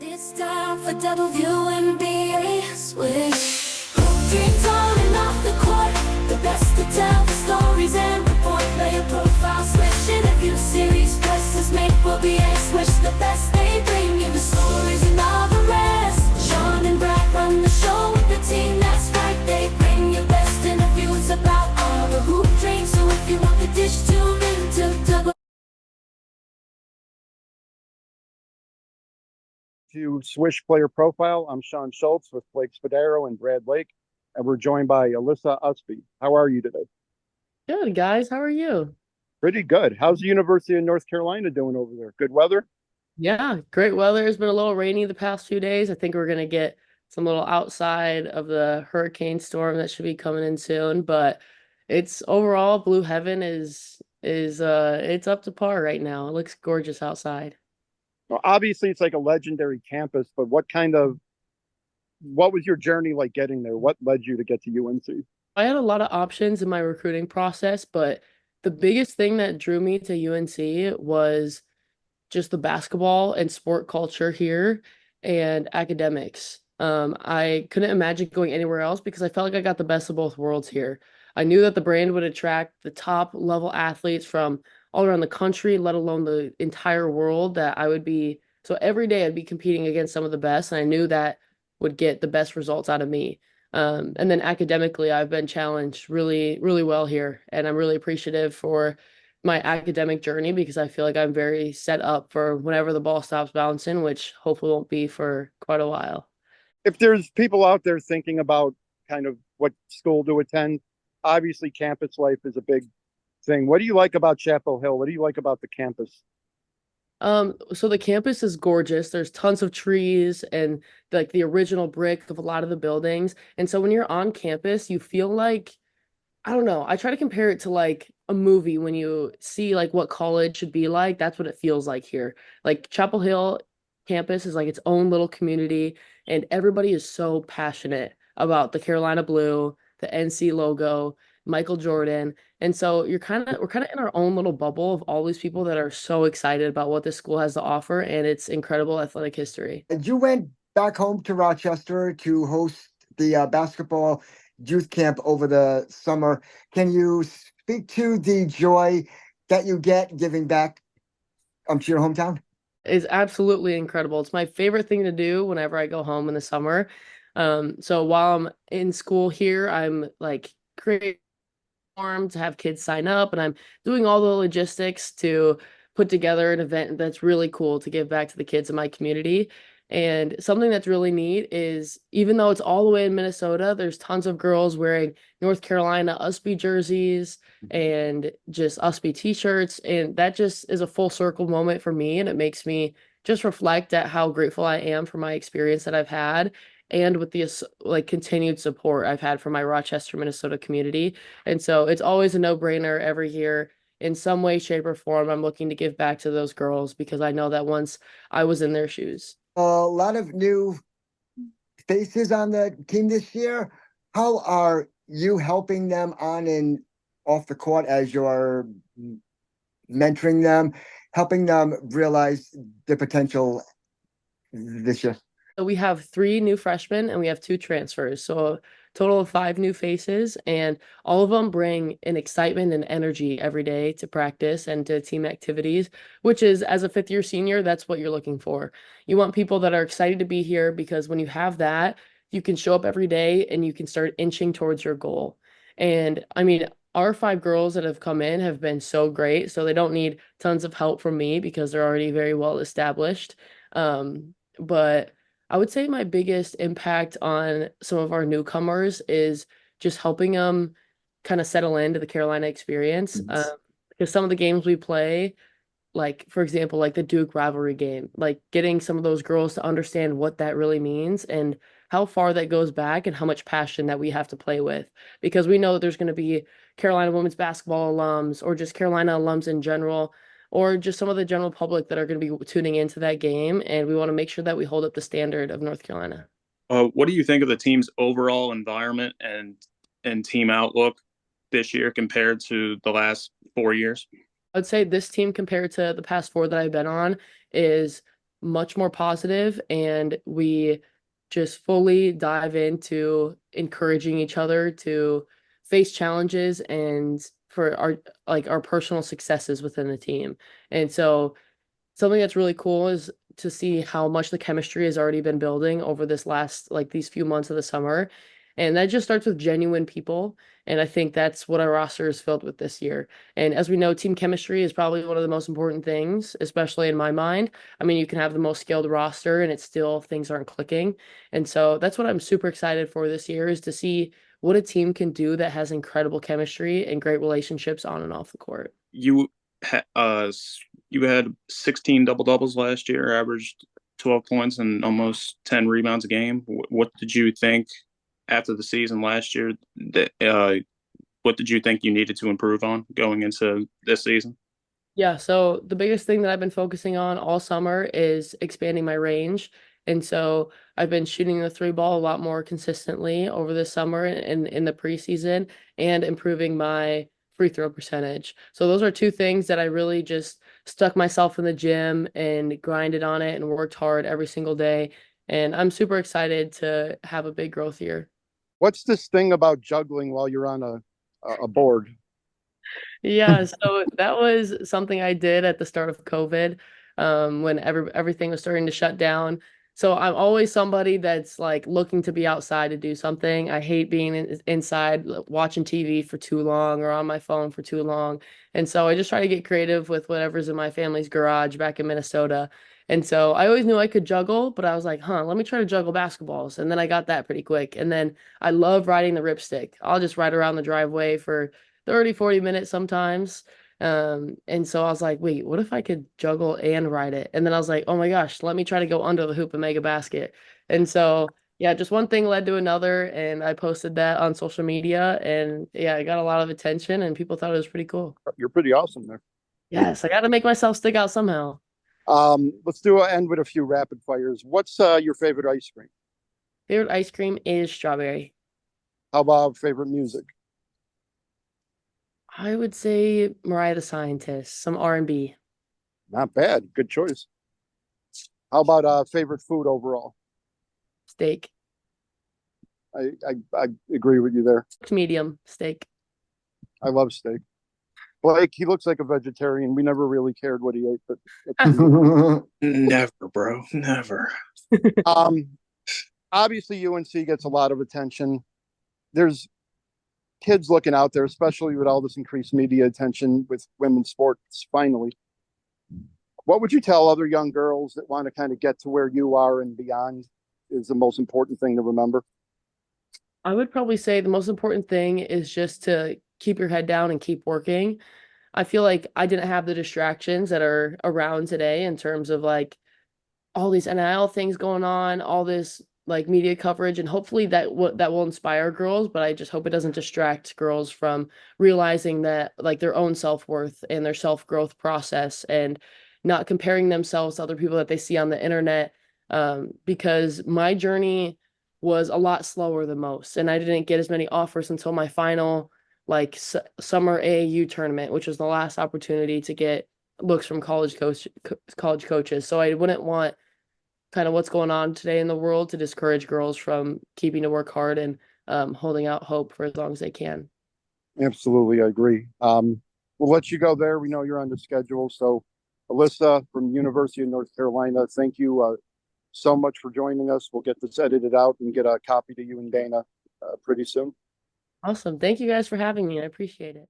It's time for WNBA Swish. Hoop dreams on and off the court. The best to tell the stories and report. Player profile Swish. Interview series. Presses make will be a Swish. The best they bring you the stories and all the rest. Sean and Brad run the show with the team. That's right. They bring you best interviews about all the hoop dreams. So if you want the dish, tune in to Swish Player Profile. I'm Sean Schultz with Blake Spadaro and Brad Lake, and we're joined by Alyssa Ustby. How are you today? Good, guys. How are you? Pretty good. How's the University of North Carolina doing over there? Good weather? Yeah, great weather. It's been a little rainy the past few days. I think we're gonna get some little outside of the hurricane storm that should be coming in soon, but it's overall blue heaven is it's up to par right now. It looks gorgeous outside. Well, obviously, it's like a legendary campus, but what was your journey like getting there? What led you to get to UNC? I had a lot of options in my recruiting process, but the biggest thing that drew me to UNC was just the basketball and sport culture here and academics. I couldn't imagine going anywhere else because I felt like I got the best of both worlds here. I knew that the brand would attract the top level athletes from all around the country, let alone the entire world, that I would be. So every day I'd be competing against some of the best, and I knew that would get the best results out of me. And then academically, I've been challenged really, really well here, and I'm really appreciative for my academic journey because I feel like I'm very set up for whenever the ball stops bouncing, which hopefully won't be for quite a while. If there's people out there thinking about kind of what school to attend, obviously campus life is a big thing. What do you like about Chapel Hill? What do you like about the campus? So the campus is gorgeous. There's tons of trees and like the original brick of a lot of the buildings. And so when you're on campus, you feel like, I don't know, I try to compare it to like a movie when you see like what college should be like. That's what it feels like here. Like Chapel Hill campus is like its own little community, and everybody is so passionate about the Carolina Blue, the NC logo, Michael Jordan. And so we're kind of in our own little bubble of all these people that are so excited about what this school has to offer and its incredible athletic history. You went back home to Rochester to host the basketball youth camp over the summer. Can you speak to the joy that you get giving back to your hometown? It's absolutely incredible. It's my favorite thing to do whenever I go home in the summer. So while I'm in school here, I'm like creating form to have kids sign up, and I'm doing all the logistics to put together an event that's really cool to give back to the kids in my community. And something that's really neat is even though it's all the way in Minnesota, there's tons of girls wearing North Carolina Ustby jerseys and just Ustby t-shirts. And that just is a full circle moment for me. And it makes me just reflect at how grateful I am for my experience that I've had and with the like continued support I've had from my Rochester, Minnesota community. And so it's always a no-brainer every year. In some way, shape, or form, I'm looking to give back to those girls because I know that once I was in their shoes. A lot of new faces on the team this year. How are you helping them on and off the court as you're mentoring them, helping them realize their potential this year? So we have 3 new freshmen and we have 2 transfers. So a total of 5 new faces, and all of them bring an excitement and energy every day to practice and to team activities, which is, as a fifth-year senior, that's what you're looking for. You want people that are excited to be here because when you have that, you can show up every day and you can start inching towards your goal. And I mean, our 5 girls that have come in have been so great. So they don't need tons of help from me because they're already very well established. But I would say my biggest impact on some of our newcomers is just helping them kind of settle into the Carolina experience. Because some of the games we play, like for example, like the Duke rivalry game, like getting some of those girls to understand what that really means and how far that goes back and how much passion that we have to play with. Because we know that there's going to be Carolina women's basketball alums or just Carolina alums in general or just some of the general public that are going to be tuning into that game. And we want to make sure that we hold up the standard of North Carolina. What do you think of the team's overall environment and team outlook this year compared to the last 4 years? I'd say this team compared to the past 4 that I've been on is much more positive, and we just fully dive into encouraging each other to face challenges and for our personal successes within the team. And so something that's really cool is to see how much the chemistry has already been building over this last these few months of the summer. And that just starts with genuine people. And I think that's what our roster is filled with this year. And as we know, team chemistry is probably one of the most important things, especially in my mind. I mean, you can have the most skilled roster and it's still things aren't clicking. And so that's what I'm super excited for this year, is to see what a team can do that has incredible chemistry and great relationships on and off the court. You you had 16 double doubles last year, averaged 12 points and almost 10 rebounds a game. What did you think after the season last year? What did you think you needed to improve on going into this season? Yeah, so the biggest thing that I've been focusing on all summer is expanding my range. And so I've been shooting the three ball a lot more consistently over the summer and in the preseason, and improving my free throw percentage. So those are two things that I really just stuck myself in the gym and grinded on it and worked hard every single day. And I'm super excited to have a big growth year. What's this thing about juggling while you're on a board? Yeah, so that was something I did at the start of COVID, when everything was starting to shut down. So I'm always somebody that's like looking to be outside to do something. I hate being inside watching TV for too long or on my phone for too long. And so I just try to get creative with whatever's in my family's garage back in Minnesota. And so I always knew I could juggle, but I was like, huh, let me try to juggle basketballs. And then I got that pretty quick. And then I love riding the ripstick. I'll just ride around the driveway for 30, 40 minutes sometimes. And so I was like, wait, what if I could juggle and ride it? And then I was like, oh my gosh, let me try to go under the hoop and make a basket. And so, yeah, just one thing led to another. And I posted that on social media. And yeah, I got a lot of attention and people thought it was pretty cool. You're pretty awesome there. Yes, I got to make myself stick out somehow. Let's end with a few rapid fires. What's your favorite ice cream? Favorite ice cream is strawberry. How about favorite music? I would say Mariah the Scientist, some R&B. Not bad. Good choice. How about favorite food overall? Steak. I agree with you there. Medium steak. I love steak. Blake, he looks like a vegetarian. We never really cared what he ate, but Never, bro. Never. Obviously UNC gets a lot of attention. There's kids looking out there, especially with all this increased media attention with women's sports finally. What would you tell other young girls that want to kind of get to where you are and beyond is the most important thing to remember? I would probably say the most important thing is just to keep your head down and keep working. I feel like I didn't have the distractions that are around today in terms of like all these NIL things going on, all this like media coverage, and hopefully that will inspire girls, but I just hope it doesn't distract girls from realizing that like their own self-worth and their self-growth process, and not comparing themselves to other people that they see on the internet, because my journey was a lot slower than most, and I didn't get as many offers until my final summer AAU tournament, which was the last opportunity to get looks from college coaches. So I wouldn't want kind of what's going on today in the world to discourage girls from keeping to work hard and holding out hope for as long as they can. Absolutely, I agree. We'll let you go there. We know you're on the schedule. So, Alyssa from University of North Carolina, thank you so much for joining us. We'll get this edited out and get a copy to you and Dana pretty soon. Awesome. Thank you guys for having me. I appreciate it.